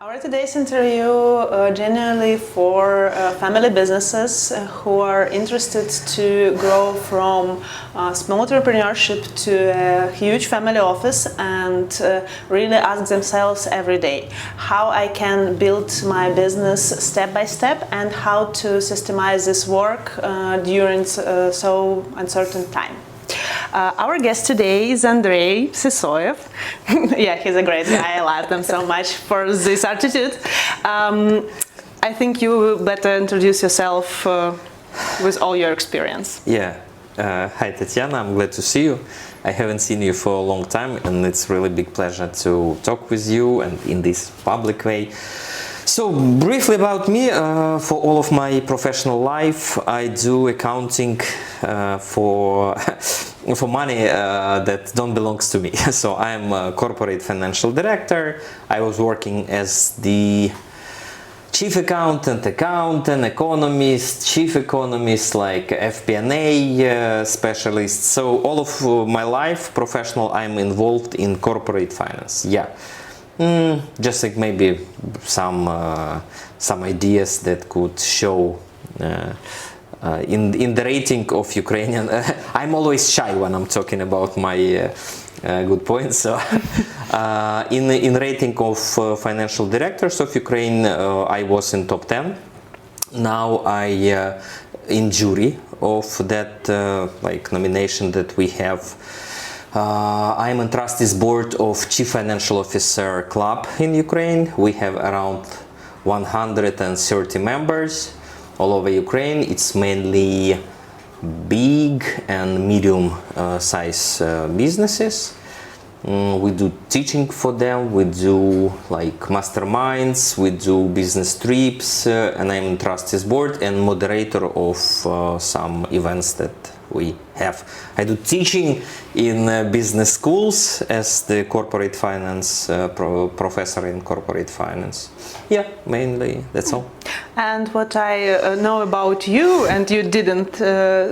Our today's interview generally for family businesses who are interested to grow from small entrepreneurship to a huge family office and really ask themselves every day how I can build my business step by step and how to systemize this work during so uncertain time. Our guest today is Andrii Sysoiev. Yeah, he's a great guy. I love him so much for this attitude. I think you better introduce yourself with all your experience. Yeah. Hi, Tetiana. I'm glad to see you. I haven't seen you for a long time, and it's really big pleasure to talk with you and in this public way. So, briefly about me, for all of my professional life, I do accounting for money that don't belongs to me. So, I'm a corporate financial director. I was working as the chief accountant, economist, chief economist, like FP&A specialist. So, all of my life, professional, I'm involved in corporate finance. Yeah. Just like maybe some ideas that could show in the rating of Ukrainian. I'm always shy when I'm talking about my good points. So in rating of financial directors of Ukraine, I was in top 10. Now I in jury of that like nomination that we have. I'm on trustees board of Chief Financial Officer Club in Ukraine. We have around 130 members all over Ukraine. It's mainly big and medium size businesses. We do teaching for them, we do like masterminds, we do business trips, and I'm on trustees board and moderator of some events that we have. I do teaching in business schools as the corporate finance professor in corporate finance. Yeah, mainly that's all. And what I know about you, and you didn't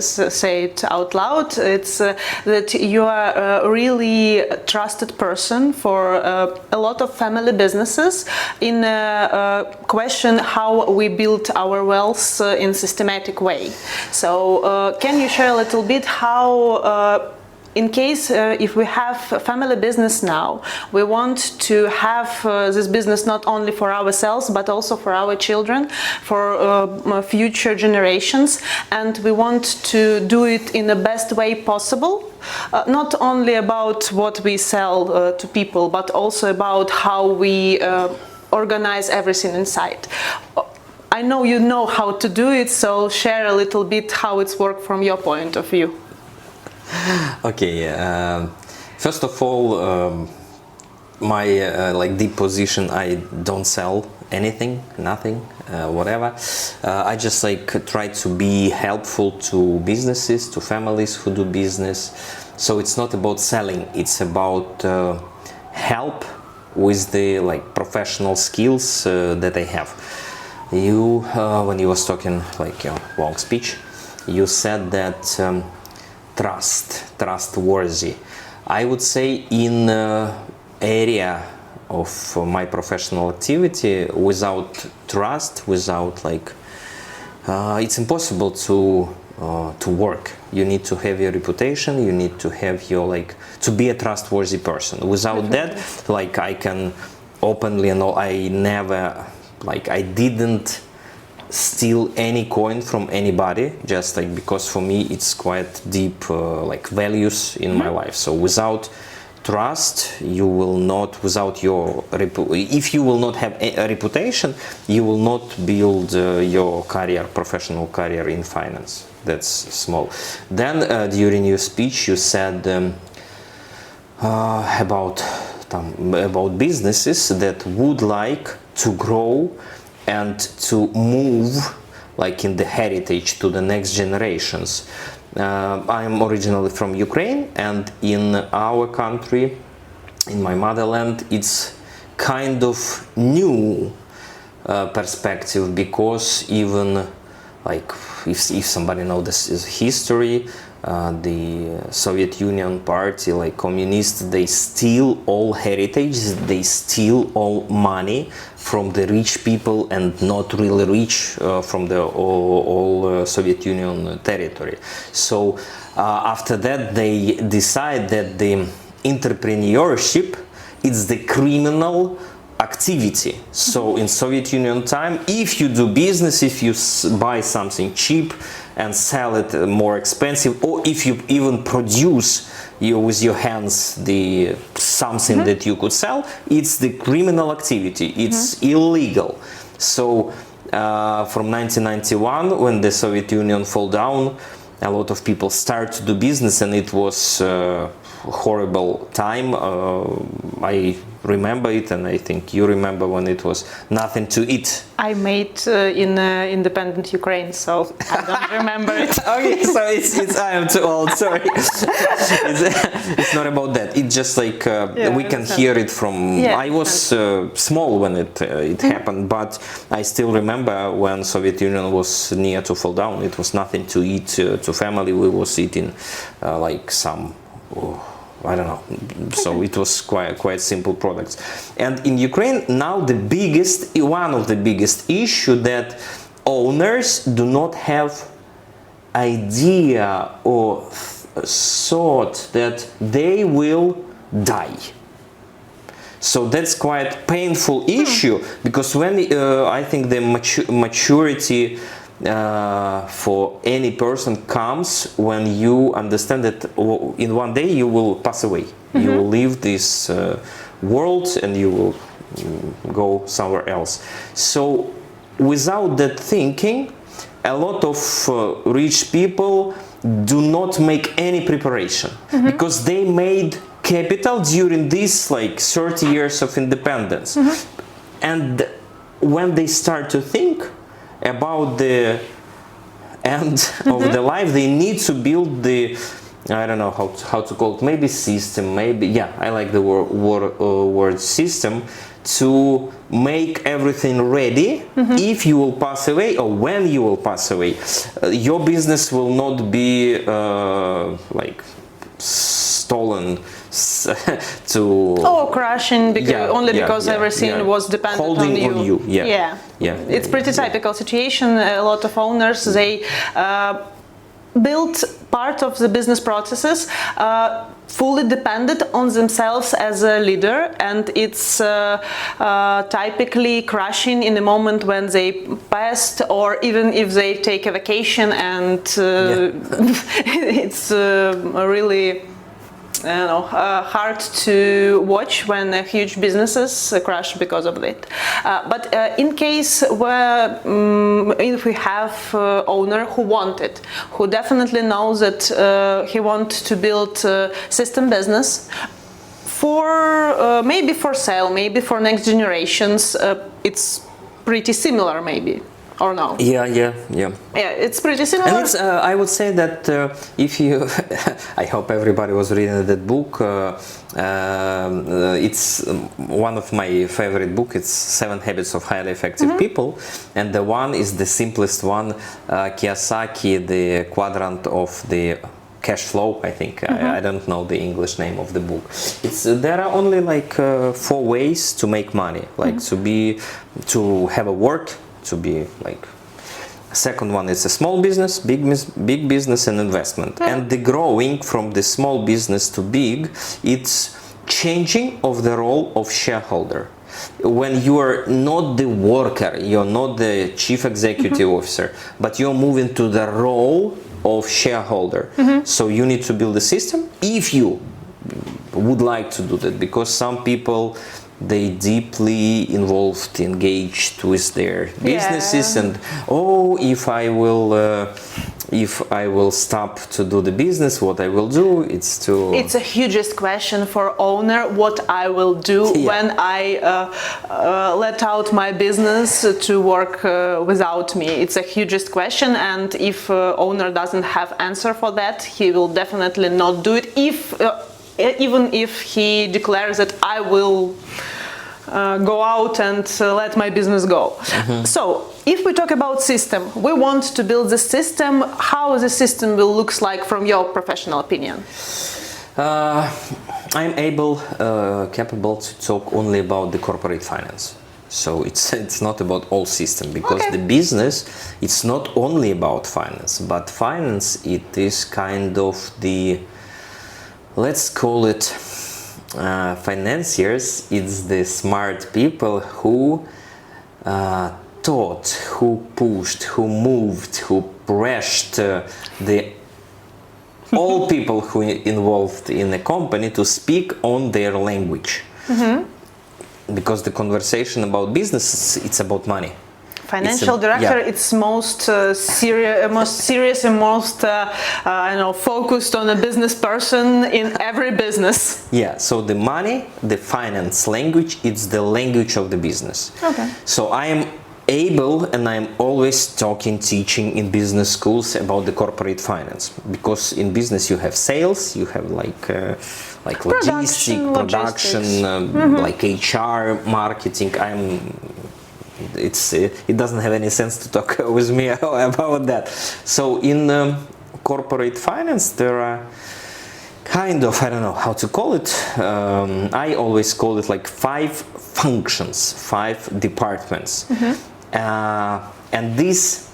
say it out loud, it's that you are a really trusted person for a lot of family businesses in a question how we build our wealth in systematic way. So can you share a little bit how in case if we have a family business now, we want to have this business not only for ourselves but also for our children, for future generations, and we want to do it in the best way possible, not only about what we sell to people but also about how we organize everything inside. I know you know how to do it, so share a little bit how it's worked from your point of view. Okay, first of all, my like deep position, I don't sell anything, nothing, whatever. I just like try to be helpful to businesses, to families who do business. So it's not about selling, it's about help with the like professional skills that I have. You, when you was talking like your long speech, you said that trustworthy. I would say in area of my professional activity, without trust, without like, it's impossible to work. You need to have your reputation. You need to have your like to be a trustworthy person. Without that, like I can openly and I never like I didn't steal any coin from anybody, just like because for me it's quite deep like values in my life. So without trust, you will not, without your if you will not have a reputation, you will not build your career, professional career in finance. That's small. Then during your speech you said about businesses that would like to grow and to move like in the heritage to the next generations. I'm originally from Ukraine, and in our country, in my motherland, it's kind of new perspective, because even like if somebody knows this is history, the Soviet Union party, like communists, they steal all heritage, they steal all money from the rich people and not really rich from the all Soviet Union territory. So after that they decide that the entrepreneurship is the criminal activity. So in Soviet Union time, if you do business, if you buy something cheap and sell it more expensive, or if you even produce with your hands the something that you could sell, it's the criminal activity. It's illegal. So from 1991, when the Soviet Union fell down, a lot of people start to do business, and it was horrible time. I remember it, and I think you remember when it was nothing to eat. I made in independent Ukraine, so I don't remember it. Okay, so it's I am too old. Sorry, it's not about that. It's just like we can hear it from. Yeah, I was small when it happened, but I still remember when Soviet Union was near to fall down. It was nothing to eat to family. We was eating like some. I don't know. So it was quite simple products. And in Ukraine now one of the biggest issue that owners do not have idea or thought that they will die. So that's quite painful issue, because when I think the maturity for any person comes when you understand that in one day you will pass away. You will leave this world and you will go somewhere else. So without that thinking, a lot of rich people do not make any preparation, because they made capital during these like 30 years of independence. And when they start to think about the end of the life, they need to build the, I don't know how to call it, maybe system, maybe, yeah, I like the word system, to make everything ready. If you will pass away, or when you will pass away, your business will not be like stolen to crashing because everything was dependent holding on you. Yeah. It's pretty typical situation. A lot of owners, they built part of the business processes fully dependent on themselves as a leader, and it's typically crashing in the moment when they passed, or even if they take a vacation, and it's really hard to watch when huge businesses crash because of it. But in case where if we have owner who definitely knows that he wants to build system business for maybe for sale, maybe for next generations, it's pretty similar, maybe. Or no? Yeah, it's pretty similar. And it's, I would say that if you, I hope everybody was reading that book. It's one of my favorite books. It's 7 Habits of Highly Effective People, and the one is the simplest one. Kiyosaki, the quadrant of the cash flow, I think. I don't know the English name of the book. It's there are only like 4 ways to make money, like to have a work. To be like, second one is a small business, big business, and investment. And the growing from the small business to big, it's changing of the role of shareholder. When you are not the worker, you're not the chief executive officer, but you're moving to the role of shareholder. So you need to build a system if you would like to do that, because some people, they deeply engaged with their businesses, and if I will stop to do the business, what I will do, it's a hugest question for owner, what I will do when I let out my business to work without me. It's a hugest question, and if owner doesn't have answer for that, he will definitely not do it, even if he declares that I will go out and let my business go. So if we talk about system, we want to build the system. How the system will look like from your professional opinion? I'm capable to talk only about the corporate finance. So it's not about all system, because the business, it's not only about finance, but finance, it is kind of the, let's call it financiers. It's the smart people who taught, who pushed, who moved, who pressured all people who involved in a company to speak on their language. Because the conversation about business, it's about money. Financial director, it's most serious and most focused on a business person in every business. Yeah, so the money, the finance language, it's the language of the business. Okay. So I am able, and I'm always teaching in business schools about the corporate finance, because in business you have sales, you have like logistics, production, like HR, marketing. It doesn't have any sense to talk with me about that. So in corporate finance there are kind of, I don't know how to call it, I always call it like 5 functions, 5 departments. And these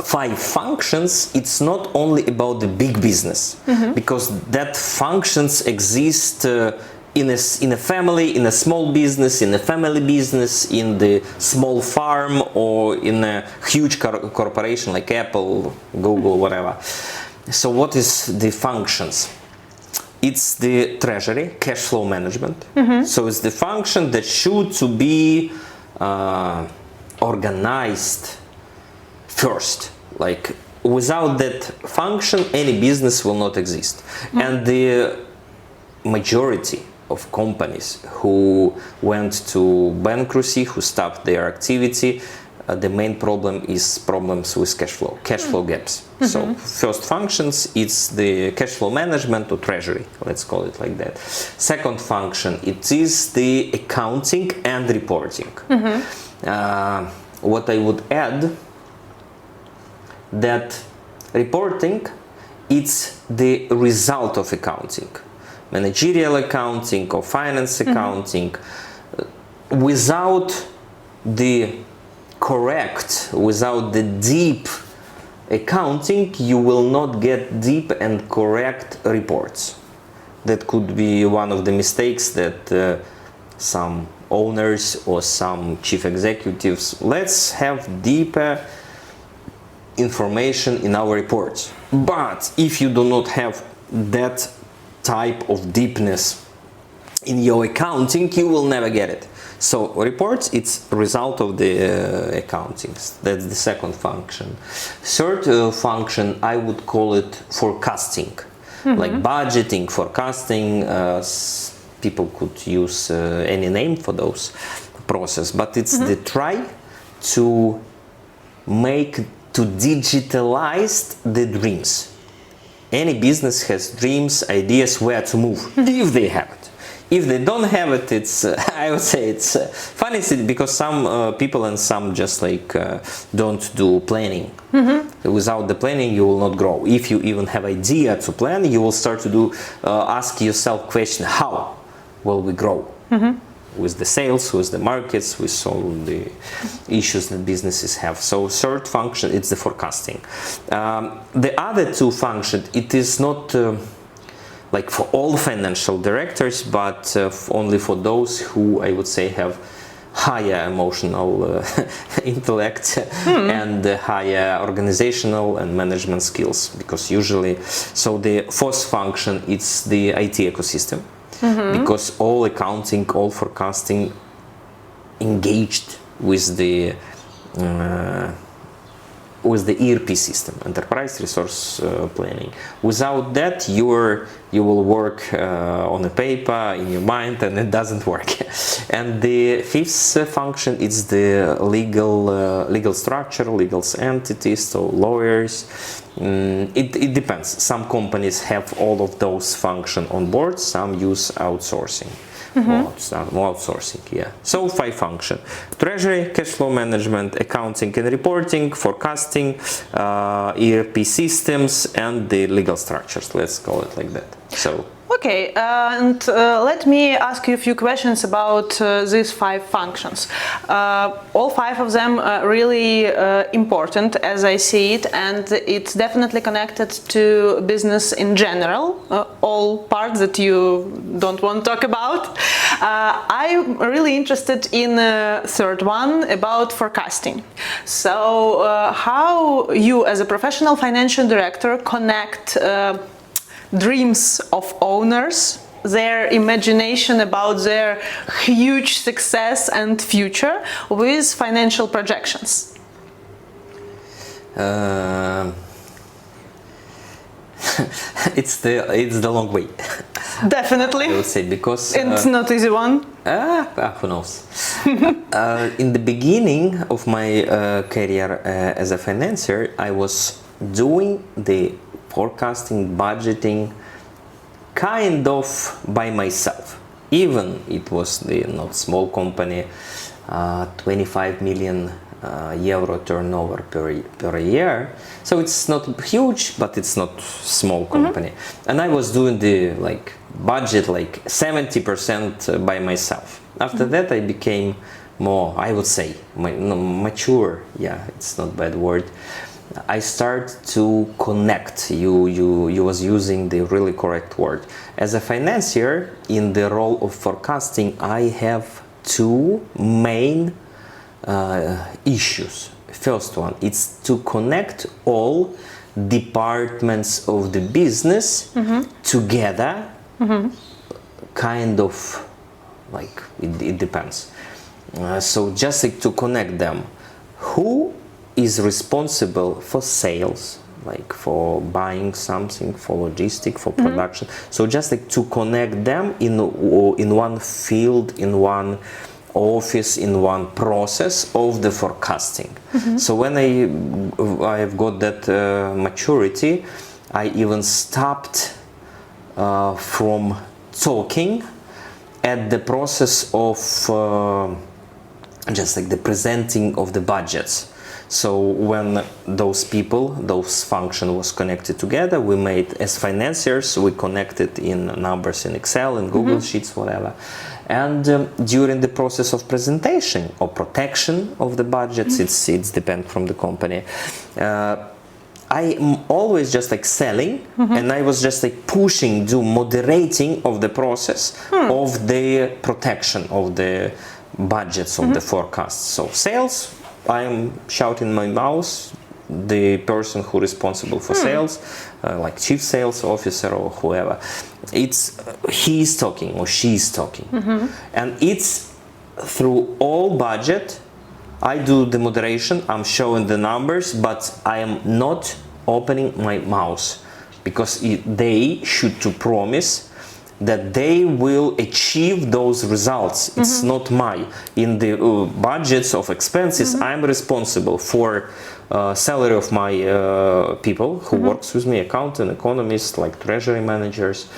5 functions, it's not only about the big business, because that functions exist in a family, in a small business, in a family business, in the small farm, or in a huge corporation like Apple, Google, whatever. So what is the functions? It's the treasury, cash flow management. So it's the function that should to be organized first. Like without that function, any business will not exist. And the majority of companies who went to bankruptcy, who stopped their activity, the main problem is problems with cash flow gaps. So first functions, it's the cash flow management or treasury, let's call it like that. Second function, it is the accounting and reporting. What I would add, that reporting, it's the result of accounting. Managerial accounting or finance accounting. Without the deep accounting, you will not get deep and correct reports. That could be one of the mistakes that some owners or some chief executives, let's have deeper information in our reports. But if you do not have that type of deepness in your accounting, you will never get it. So reports, it's a result of the accounting. That's the second function. Third function, I would call it forecasting. Like budgeting, forecasting, people could use any name for those process, but it's the try to digitalize the dreams. Any business has dreams, ideas where to move, if they have it. If they don't have it, it's I would say it's funny because some people and some just like don't do planning. Without the planning, you will not grow. If you even have idea to plan, you will start to ask yourself question: how will we grow? With the sales, with the markets, with all the issues that businesses have. So third function, it's the forecasting. The other 2 functions, it is not like for all financial directors, but only for those who, I would say, have higher emotional intellect and higher organizational and management skills. Because usually, so the 4th function, it's the IT ecosystem. Because all accounting, all forecasting engaged with the ERP system, enterprise resource planning. Without that, you will work on a paper in your mind, and it doesn't work. And the 5th function is the legal structure, legal entities, so lawyers. It depends. Some companies have all of those functions on board, some use outsourcing. Well, it's not more outsourcing, yeah. So 5 functions: treasury, cash flow management, accounting and reporting, forecasting, ERP systems, and the legal structures. Let's call it like that. So. Okay, and let me ask you a few questions about these 5 functions. All 5 of them are really important as I see it, and it's definitely connected to business in general, all parts that you don't want to talk about. I'm really interested in the third one about forecasting. So how you as a professional financial director connect dreams of owners, their imagination about their huge success and future with financial projections? It's the long way. Definitely. I would say, because it's not easy one. Who knows? In the beginning of my career as a financier, I was doing the forecasting, budgeting, kind of by myself. Even it was the not small company, 25 million euro turnover per year. So it's not huge, but it's not small company. And I was doing the budget 70% by myself. After that, I became more, I would say, mature. Yeah, it's not a bad word. I start to connect. You was using the really correct word. As a financier, in the role of forecasting, I have 2 main issues. First one, it's to connect all departments of the business together. Kind of it depends. So just to connect them. Who is responsible for sales, for buying something, for logistics, for production? So just to connect them in one field, in one office, in one process of the forecasting. So when I've got that maturity, I even stopped from talking at the process of just the presenting of the budgets. So when those function was connected together, we made, as financiers, we connected in numbers in Excel, in Google Sheets, whatever. And during the process of presentation or protection of the budgets, it's depend from the company. I am always just selling, and I was just pushing, moderating of the process of the protection of the budgets of the forecasts. So sales, I am shouting my mouse, the person who is responsible for sales, like chief sales officer or whoever, he is talking or she is talking. And it's through all budget, I do the moderation, I'm showing the numbers, but I am not opening my mouth, because they should to promise that they will achieve those results. It's not in the budgets of expenses, I'm responsible for salary of my people who works with me, accountant, economists, like treasury managers.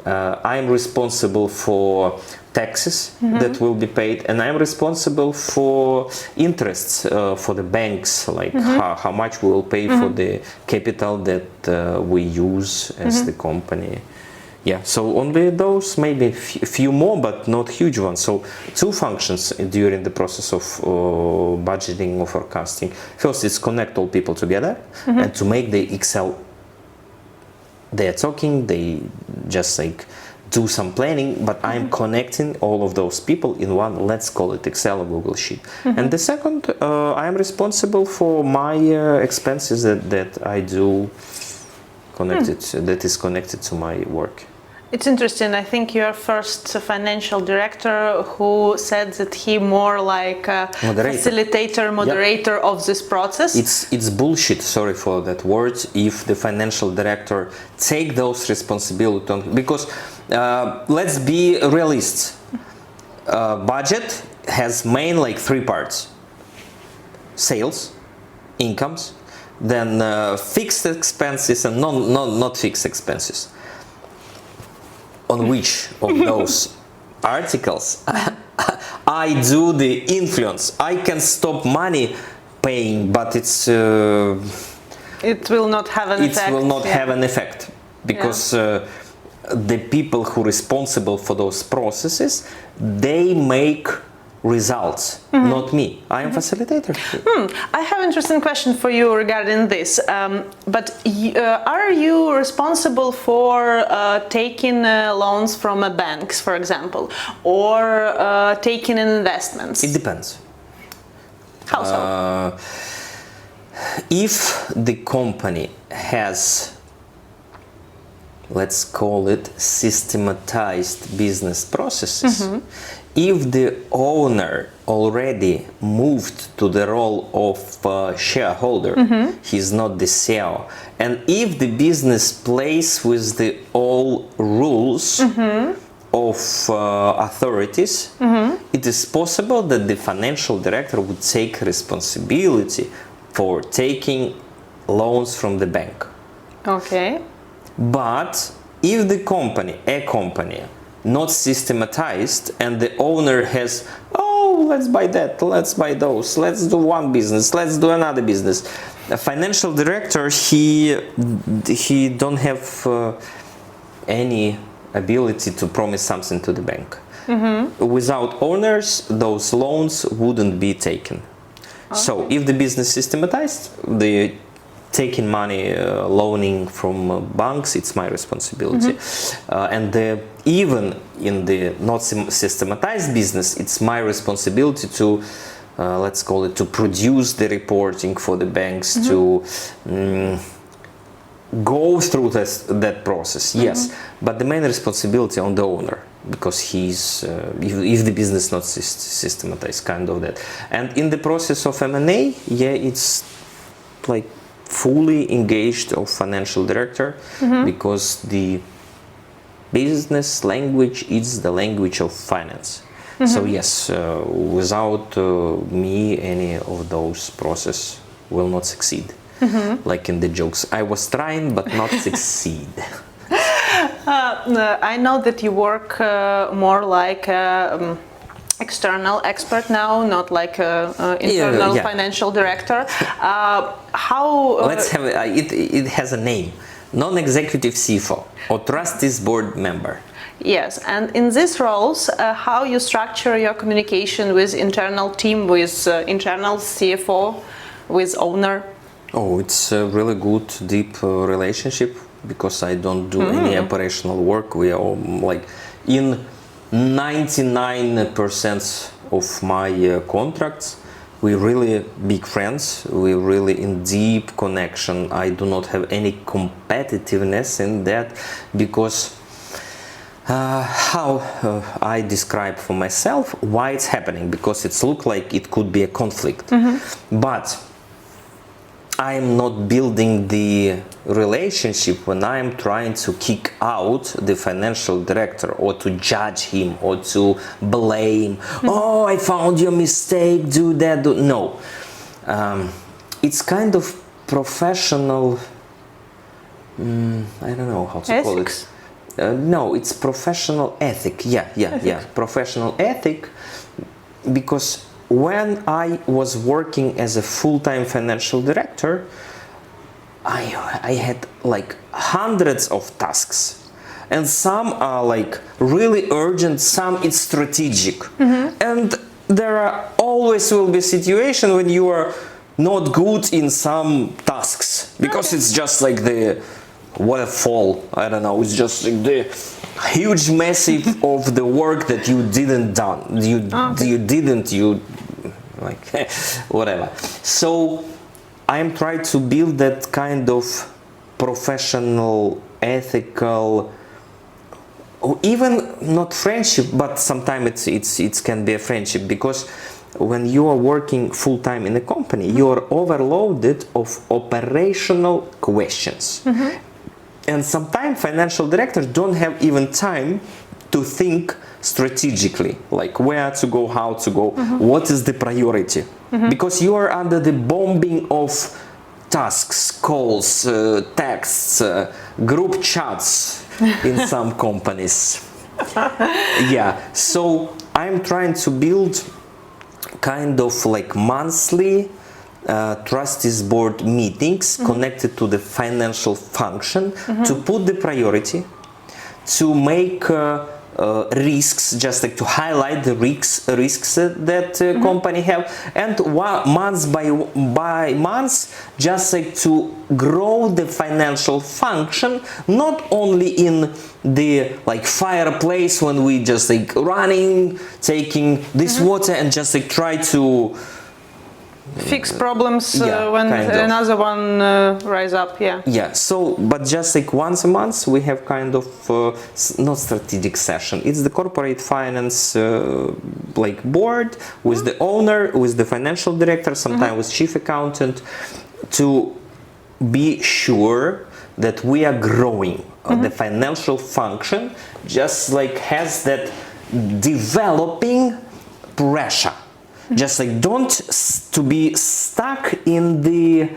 I'm responsible for taxes that will be paid, and I'm responsible for interests for the banks, how much we will pay for the capital that we use as the company. Yeah, so only those, maybe a few more, but not huge ones. So 2 functions during the process of budgeting or forecasting. First, it's connect all people together and to make the Excel. They are talking, they just do some planning, but I'm connecting all of those people in one, let's call it Excel or Google Sheet. And the second, I'm responsible for my expenses that I do that is connected to my work. It's interesting. I think you're first financial director who said that he more like a facilitator, moderator of this process. It's bullshit, sorry for that word, if the financial director take those responsibilities on, because let's be realists. Budget has main 3 parts: sales, incomes, then fixed expenses and not fixed expenses. On which of those articles. I do the influence. I can stop money paying, but it will not have an effect. It will not have an effect because the people who are responsible for those processes, they make results, not me. I am facilitator. I have an interesting question for you regarding this. But are you responsible for taking loans from banks, for example, or taking in investments? It depends. How so? If the company has, let's call it, systematized business processes, if the owner already moved to the role of shareholder, he's not the CEO, and if the business plays with the all rules of authorities, it is possible that the financial director would take responsibility for taking loans from the bank. Okay. But if the company, a company, not systematized, and the owner has, oh, let's buy that, let's buy those, let's do one business, let's do another business. A financial director, he don't have any ability to promise something to the bank. Without owners, those loans wouldn't be taken. Okay. So if the business systematized, the taking money, loaning from banks, it's my responsibility. And even in the not systematized business, it's my responsibility to, let's call it, to produce the reporting for the banks, to go through that process, yes. But the main responsibility on the owner, because he's, if the business not systematized, kind of that. And in the process of M&A, yeah, it's like fully engaged of financial director, because the business language is the language of finance. So yes, without me, any of those process will not succeed. Like in the jokes, I was trying but not succeed. I know that you work more like external expert now, not like internal financial director. How? Let's have it has a name: non-executive CFO or trustees board member. Yes, and in these roles, how you structure your communication with internal team, with internal CFO, with owner? Oh, it's a really good, deep relationship, because I don't do any operational work. We are all, like, in 99% of my contracts, we're really big friends. We're really in deep connection. I do not have any competitiveness in that, because how I describe for myself why it's happening, because it's look like it could be a conflict, but I'm not building the relationship when I'm trying to kick out the financial director, or to judge him, or to blame. Oh, I found your mistake, do that, do. No. It's kind of professional, I don't know how to call it. No, it's professional ethic. Yeah. Professional ethic, because when I was working as a full-time financial director, I had like hundreds of tasks, and some are like really urgent, some it's strategic, and there are always will be situation when you are not good in some tasks, because it's just like the waterfall, I don't know, it's just like the huge massive of the work that you didn't done, you like whatever. So I'm trying to build that kind of professional, ethical, or even not friendship, but sometimes it can be a friendship, because when you are working full-time in a company, you are overloaded of operational questions. And sometimes financial directors don't have even time to think strategically, like where to go, how to go, what is the priority, because you are under the bombing of tasks, calls, texts, group chats in some companies. Yeah, so I'm trying to build kind of like monthly trustees board meetings connected to the financial function to put the priority, to make risks, just like to highlight the risks that company have, and month by month, just like to grow the financial function, not only in the like fireplace when we just like running, taking this water and just like try to fix problems yeah, when kind of. another one rise up. Yeah, so but just like once a month we have kind of not strategic session, it's the corporate finance like board with the owner, with the financial director, sometimes with chief accountant, to be sure that we are growing the financial function, just like has that developing pressure. Just like don't to be stuck in the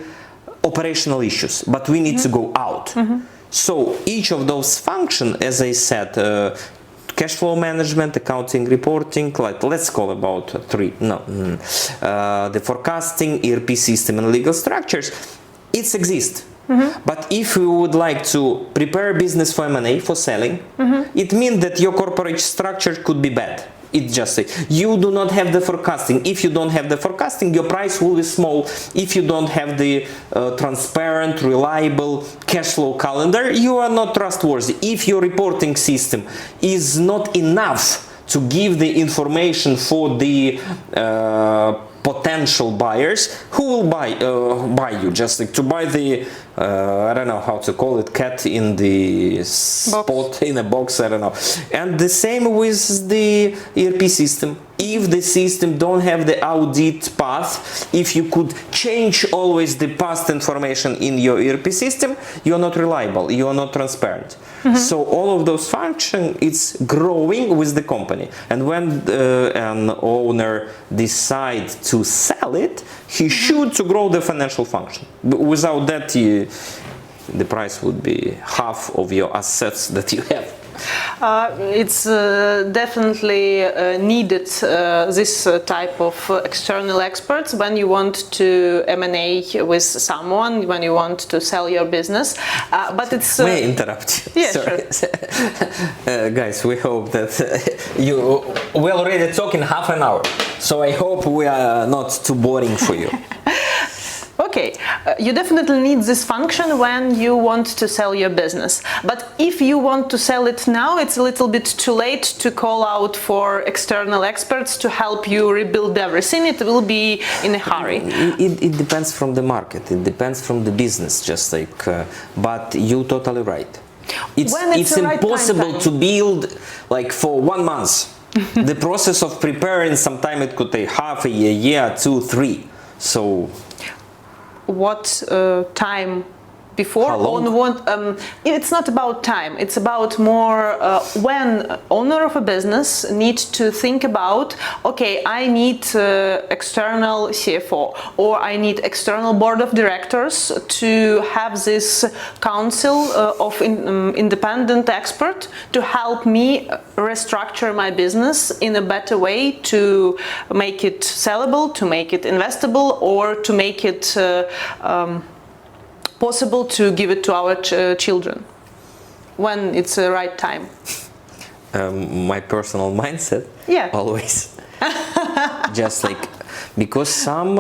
operational issues, but we need to go out. So each of those functions, as I said, cash flow management, accounting, reporting, like let's call about three. The forecasting, ERP system, and legal structures, it exists. But if you would like to prepare business for M&A, for selling, it means that your corporate structure could be bad. It's just you do not have the forecasting. If you don't have the forecasting, your price will be small. If you don't have the transparent, reliable cash flow calendar, you are not trustworthy. If your reporting system is not enough to give the information for the potential buyers, who will buy you? Just like to buy the I don't know how to call it, cat in the spot in a box, I don't know. And the same with the ERP system. If the system don't have the audit path, if you could change always the past information in your ERP system, you are not reliable, you are not transparent. So all of those functions, it's growing with the company. And when an owner decides to sell it, he should to grow the financial function. Without that, the price would be half of your assets that you have. It's definitely needed, this type of external experts when you want to M&A with someone, when you want to sell your business. But it's May I interrupt you? Yeah, sorry. Sure. Guys, we hope that we're already talking half an hour, so I hope we are not too boring for you. Okay, you definitely need this function when you want to sell your business. But if you want to sell it now, it's a little bit too late to call out for external experts to help you rebuild everything. It will be in a hurry. It depends from the market. It depends from the business, just like. But you're totally right. It's impossible to build like for 1 month. The process of preparing, sometimes it could take half a year, 2, 3. So. What time before? How long? It's not about time. It's about more when owner of a business needs to think about, okay, I need external CFO, or I need external board of directors to have this council of independent expert to help me restructure my business in a better way to make it sellable, to make it investable, or to make it possible to give it to our children when it's the right time. My personal mindset, yeah, always just like, because some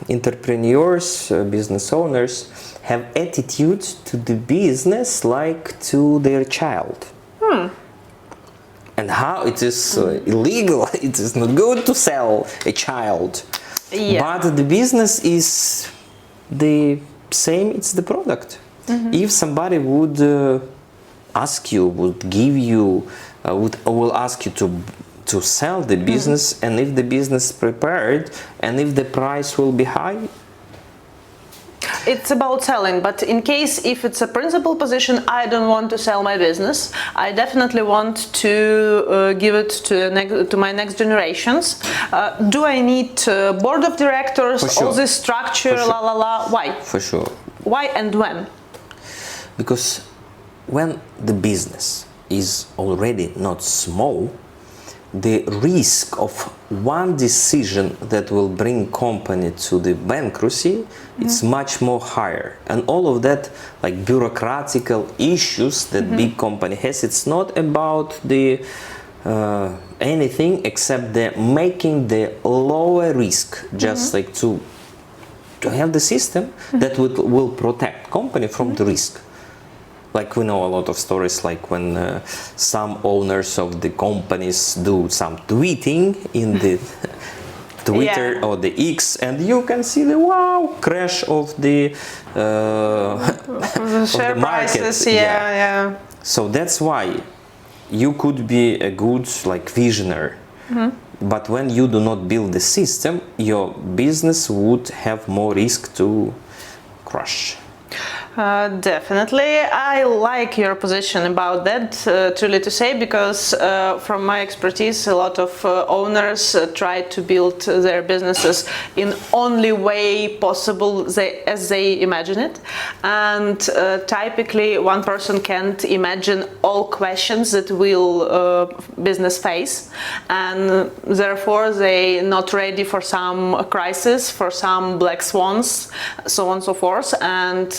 entrepreneurs, business owners have attitude to the business like to their child. And how it is illegal, it is not good to sell a child. Yeah. But the business is the same, it's the product. If somebody would ask you, would give you, will ask you to sell the business, and if the business prepared, and if the price will be high, it's about selling. But in case if it's a principal position, I don't want to sell my business. I definitely want to give it to my next generations. Do I need board of directors? For sure. All this structure, For sure. Why? For sure. Why and when? Because when the business is already not small, the risk of one decision that will bring company to the bankruptcy, it's much more higher. And all of that, like bureaucratical issues that big company has, it's not about the anything except the making the lower risk, just like to have the system that will protect company from the risk. Like we know a lot of stories, like when some owners of the companies do some tweeting in the Twitter or the X, and you can see the crash of the share prices. Yeah. So that's why you could be a good visionary, but when you do not build the system, your business would have more risk to crash. Definitely. I like your position about that, truly to say, because from my expertise, a lot of owners try to build their businesses in only way possible as they imagine it. And typically one person can't imagine all questions that will business face, and therefore they not ready for some crisis, for some black swans, so on and so forth. And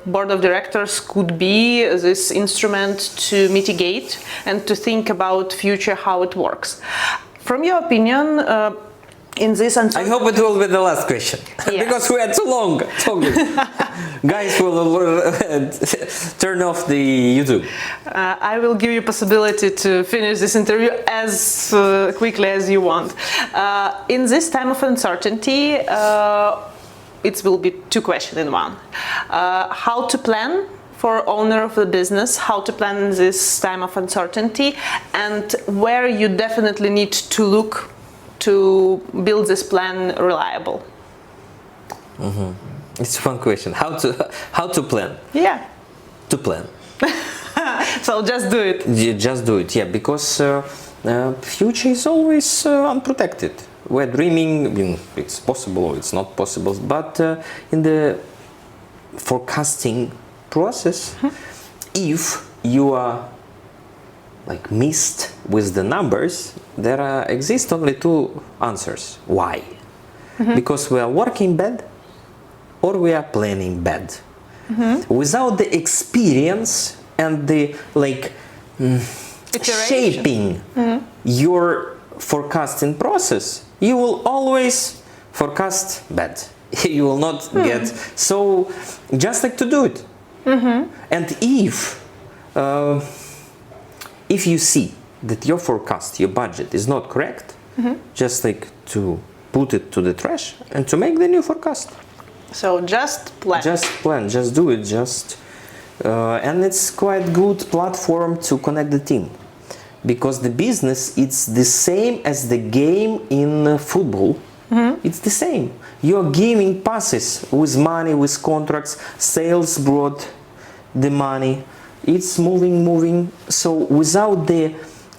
board of directors could be this instrument to mitigate and to think about future how it works. From your opinion, in this I hope it will be the last question, because we are too long talking. Guys will turn off the YouTube. I will give you possibility to finish this interview as quickly as you want. In this time of uncertainty, it will be two questions in one. How to plan for owner of the business, how to plan in this time of uncertainty, and where you definitely need to look to build this plan reliable. It's one question. How to plan? Yeah. To plan. So just do it. You just do it, because future is always unprotected. We're dreaming, it's possible or it's not possible, but in the forecasting process, if you are missed with the numbers, there exist only two answers. Why? Because we are working bad or we are planning bad. Without the experience and the shaping your forecasting process, you will always forecast bad. You will not get, so just to do it. And if you see that your forecast, your budget is not correct, just to put it to the trash and to make the new forecast. So just plan. Just plan, just do it, and it's quite good platform to connect the team. Because the business, it's the same as the game in football. It's the same. You're giving passes with money, with contracts. Sales brought the money. It's moving. So without the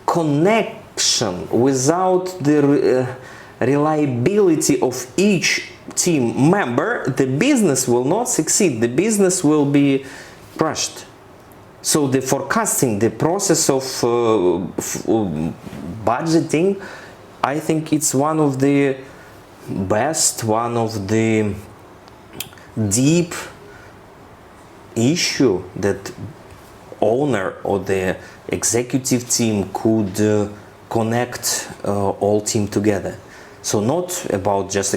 connection, without the reliability of each team member, the business will not succeed. The business will be crushed. So the forecasting, the process of budgeting, I think it's one of the best, one of the deep issue that owner or the executive team could connect all team together. So not about just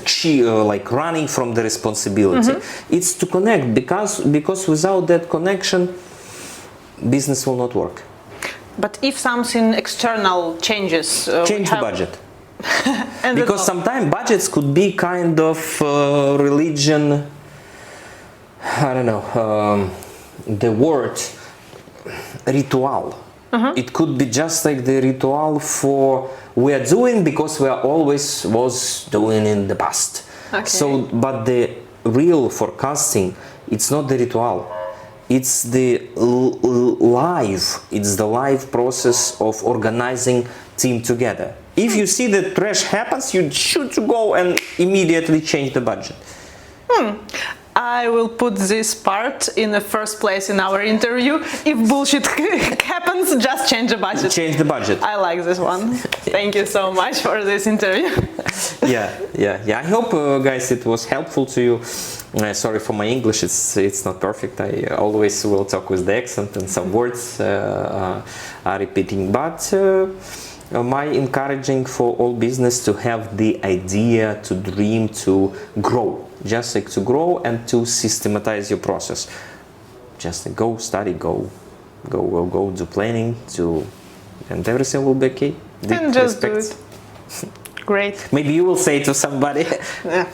running from the responsibility. It's to connect, because without that connection, business will not work. But if something external changes, change the budget. Because sometimes budgets could be kind of religion. I don't know. The word ritual. It could be just like the ritual for we are doing because we are always was doing in the past. So, but the real forecasting, it's not the ritual. It's the live process of organizing team together. If you see that crash happens, you should go and immediately change the budget. I will put this part in the first place in our interview. If bullshit happens, just change the budget. Change the budget. I like this one. Thank you so much for this interview. Yeah. I hope, guys, it was helpful to you. Sorry for my English, it's not perfect. I always will talk with the accent and some words are repeating, but my encouraging for all business to have the idea, to dream, to grow, just like to grow and to systematize your process. Just go study, go do planning, and everything will be okay. And just do it. Great. Maybe you will say to somebody. Yeah.